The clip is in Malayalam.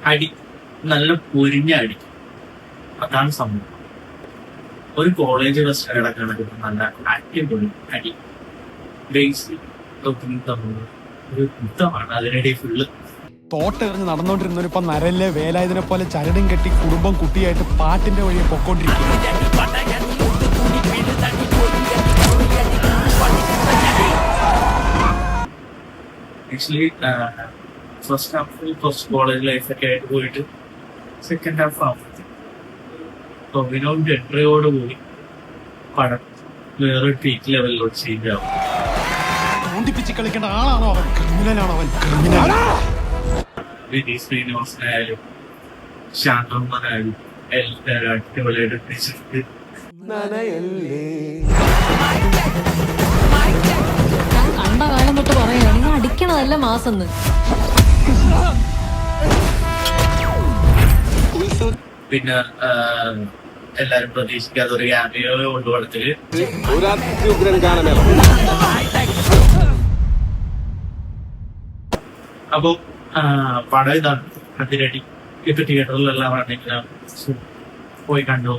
അടി നല്ല പൊരിഞ്ഞ അടി. അതാണ് സംഭവം. ഒരു കോളേജ് ബസ് കിടക്കണത് നല്ല അടിപൊളി അടി. ബേസ് തമ്മിൽ ഒരു യുദ്ധമാണ് അതിനിടയിൽ ഫുള്ള്. തോട്ടെറിഞ്ഞ് നടന്നുകൊണ്ടിരുന്നവരിപ്പൊ നരല്ലേ വേലായുധനെ പോലെ ചരടും കെട്ടി കുടുംബം കുട്ടിയായിട്ട് പാട്ടിന്റെ വഴിയെ പൊക്കോണ്ടിരിക്കുന്നു. ആക്ച്വലി ഫസ്റ്റ് ഹാഫ് കുറച്ച് കോളേജ് ലൈഫൊക്കെ ആയിട്ട് പോയിട്ട് സെക്കൻഡ് ഹാഫ് ആവുന്നത് ടൊവിനോന്റെ എൻട്രിയോടുകൂടി പടം വേറെ പീക്ക് ലെവലിലോട്ട് ചേഞ്ച് ആവും. തോണ്ടിപ്പിച്ച് കളിക്കേണ്ട ആളാണോ അവൻ? ക്രിമിനലാണോ അവൻ? ക്രിമിനൽ. വിനീത് ശ്രീനിവാസനായാലും ശാന്തമ്മനായാലും എല്ലാവരും അടിപൊളിയായിട്ട് എത്തിച്ചിട്ട് കണ്ട കാലം തൊട്ട് പറയാ നിങ്ങൾ അടിക്കണതല്ല മാസെന്ന്. പിന്നെ എല്ലാരും പ്രതീക്ഷിക്കാത്ത ഒരു ക്യാമിയോ കൊണ്ടുപടത്തില് അപ്പൊ പടം ഇതാണ് അതിരടി. ഇപ്പൊ തിയേറ്ററിലെല്ലാം പോയി കണ്ടു.